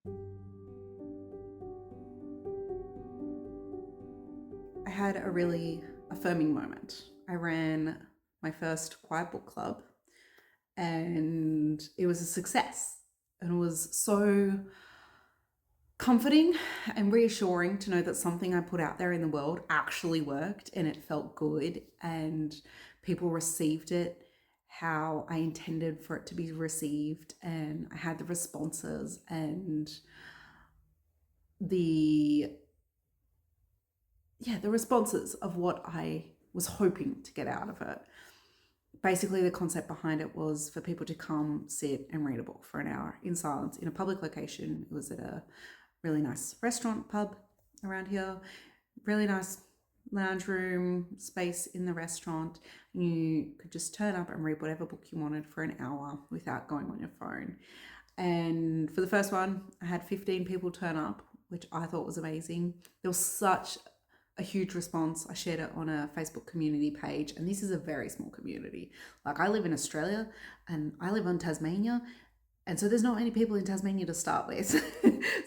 I had a really affirming moment. I ran my first quiet book club and it was a success. And it was so comforting and reassuring to know that something I put out there in the world actually worked and it felt good and people received it how I intended for it to be received. And I had the responses and the the responses of what I was hoping to get out of it. Basically, the concept behind it was for people to come, sit, and read a book for an hour in silence in a public location. It was at a really nice restaurant, pub around here, really nice lounge room space in the restaurant. You could just turn up and read whatever book you wanted for an hour without going on your phone. And for the first one, I had 15 people turn up, which I thought was amazing. There was such a huge response. I shared it on a Facebook community page, and this is a very small community. Like, I live in Australia and I live on Tasmania, and so there's not many people in Tasmania to start with.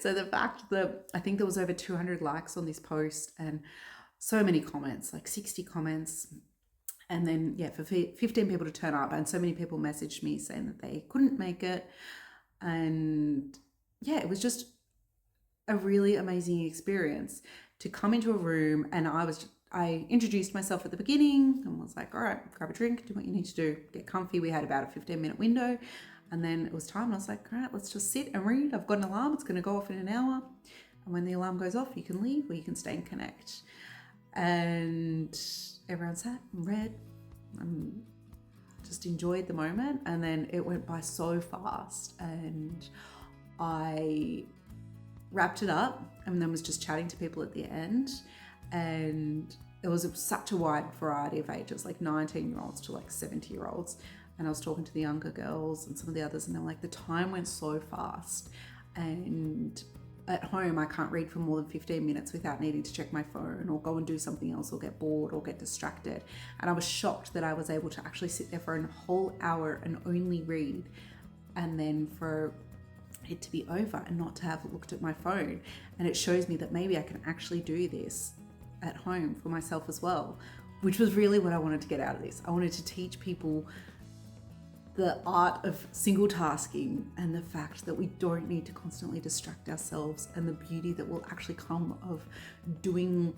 So the fact that I think there was over 200 likes on this post and so many comments, like 60 comments, and then for 15 people to turn up, and so many people messaged me saying that they couldn't make it. And it was just a really amazing experience to come into a room. And I introduced myself at the beginning and was like, all right, grab a drink, do what you need to do, get comfy. We had about a 15-minute window, and then it was time, and I was like, all right, let's just sit and read. I've got an alarm, it's going to go off in an hour, and when the alarm goes off, you can leave or you can stay and connect. And everyone sat and read and just enjoyed the moment. And then it went by so fast, and I wrapped it up and then was just chatting to people at the end. And it was such a wide variety of ages, like 19-year-olds to like 70-year-olds. And I was talking to the younger girls and some of the others, and they're like, the time went so fast. And at home, I can't read for more than 15 minutes without needing to check my phone or go and do something else or get bored or get distracted. And I was shocked that I was able to actually sit there for a whole hour and only read, and then for it to be over and not to have looked at my phone. And it shows me that maybe I can actually do this at home for myself as well, which was really what I wanted to get out of this. I wanted to teach people the art of single tasking and the fact that we don't need to constantly distract ourselves, and the beauty that will actually come of doing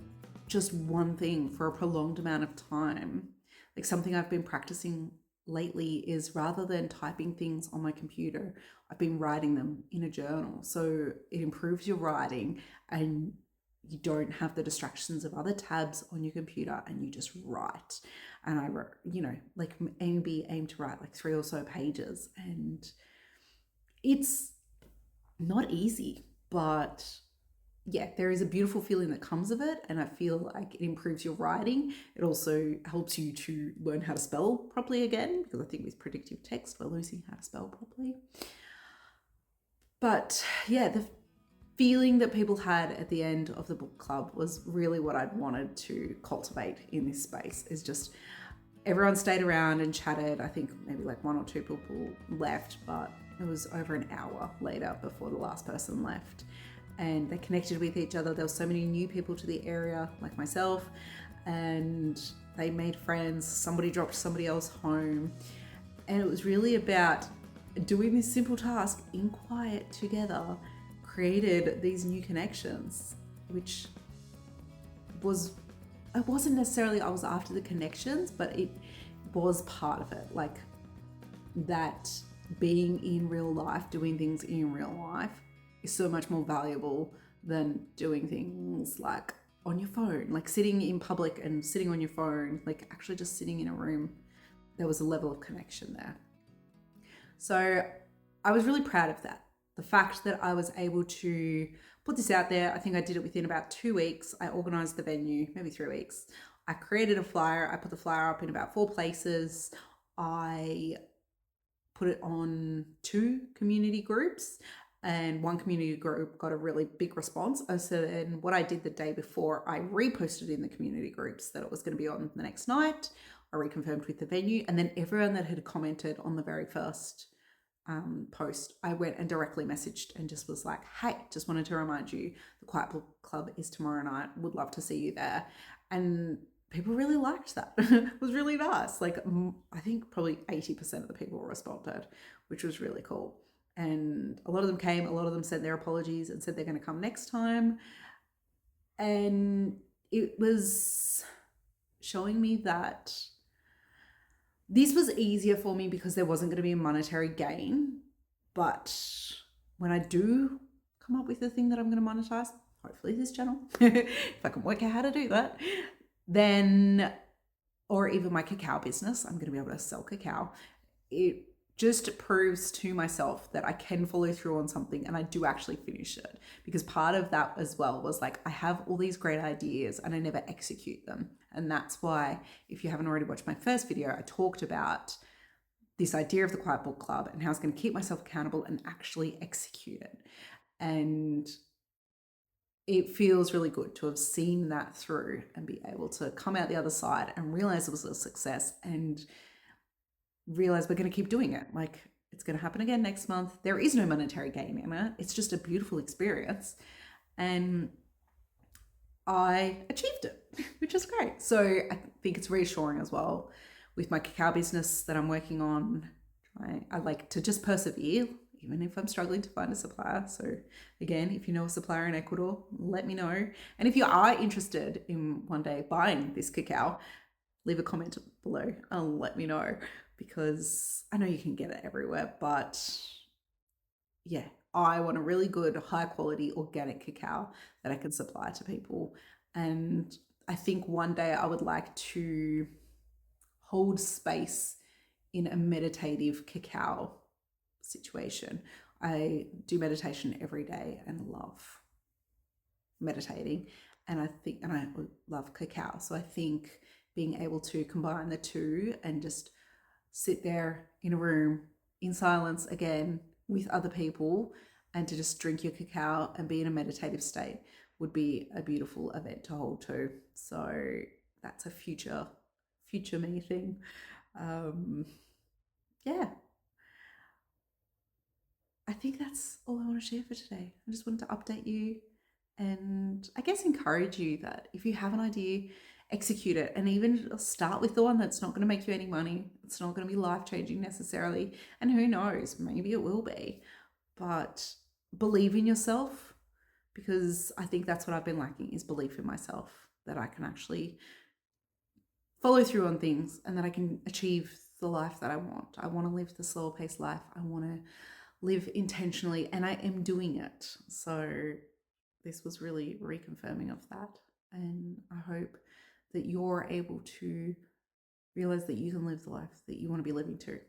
just one thing for a prolonged amount of time. Like, something I've been practicing lately is, rather than typing things on my computer, I've been writing them in a journal. So it improves your writing and you don't have the distractions of other tabs on your computer, and you just write. And I wrote, like aim to write like 3 or so pages. And it's not easy, but there is a beautiful feeling that comes of it. And I feel like it improves your writing. It also helps you to learn how to spell properly again, because I think with predictive text, we're losing how to spell properly. But the feeling that people had at the end of the book club was really what I'd wanted to cultivate in this space. Is just everyone stayed around and chatted. I think maybe like 1 or 2 people left, but it was over an hour later before the last person left. And they connected with each other. There were so many new people to the area, like myself, and they made friends. Somebody dropped somebody else home. And it was really about doing this simple task in quiet together, created these new connections, which was, it wasn't necessarily I was after the connections, but it was part of it. Like, that being in real life, doing things in real life is so much more valuable than doing things like on your phone, like sitting in public and sitting on your phone, like actually just sitting in a room. There was a level of connection there. So I was really proud of that. The fact that I was able to put this out there. I think I did it within about 2 weeks. I organized the venue, maybe 3 weeks. I created a flyer. I put the flyer up in about 4 places. I put it on 2 community groups, and 1 community group got a really big response. So then what I did the day before, I reposted in the community groups that it was going to be on the next night. I reconfirmed with the venue, and then everyone that had commented on the very first post, I went and directly messaged and just was like, hey, just wanted to remind you, the Quiet Book Club is tomorrow night. Would love to see you there. And people really liked that. It was really nice. Like, I think probably 80% of the people responded, which was really cool. And a lot of them came, a lot of them sent their apologies and said they're going to come next time. And it was showing me that this was easier for me because there wasn't going to be a monetary gain. But when I do come up with the thing that I'm going to monetize, hopefully this channel, if I can work out how to do that, then, or even my cacao business, I'm going to be able to sell cacao. It just proves to myself that I can follow through on something and I do actually finish it. Because part of that as well was like, I have all these great ideas and I never execute them. And that's why, if you haven't already watched my first video, I talked about this idea of the Quiet Book Club and how I was going to keep myself accountable and actually execute it. And it feels really good to have seen that through and be able to come out the other side and realize it was a success and realize we're going to keep doing it. Like, it's going to happen again next month. There is no monetary gain in it. It's just a beautiful experience. And I achieved it, which is great. So I think it's reassuring as well with my cacao business that I'm working on. I like to just persevere, even if I'm struggling to find a supplier. So again, if you know a supplier in Ecuador, let me know. And if you are interested in one day buying this cacao, leave a comment below and let me know, because I know you can get it everywhere, but yeah, I want a really good, high quality, organic cacao that I can supply to people. And I think one day I would like to hold space in a meditative cacao situation. I do meditation every day and love meditating. And I love cacao. So I think being able to combine the two and just sit there in a room in silence again with other people and to just drink your cacao and be in a meditative state would be a beautiful event to hold too. So that's a future me thing. Yeah, I think that's all I want to share for today. I just wanted to update you and I guess encourage you that if you have an idea, execute it, and even start with the one that's not going to make you any money. It's not going to be life-changing necessarily, and who knows, maybe it will be. But believe in yourself, because I think that's what I've been lacking, is belief in myself, that I can actually follow through on things and that I can achieve the life that I want. I want to live the slower paced life. I want to live intentionally, and I am doing it. So this was really reconfirming of that. And I hope that you're able to realize that you can live the life that you want to be living too.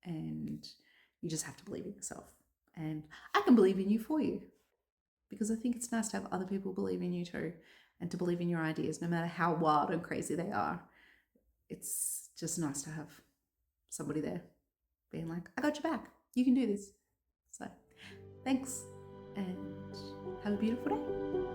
And you just have to believe in yourself. And I can believe in you for you, because I think it's nice to have other people believe in you too, and to believe in your ideas, no matter how wild and crazy they are. It's just nice to have somebody there being like, I got your back. You can do this. So thanks and have a beautiful day.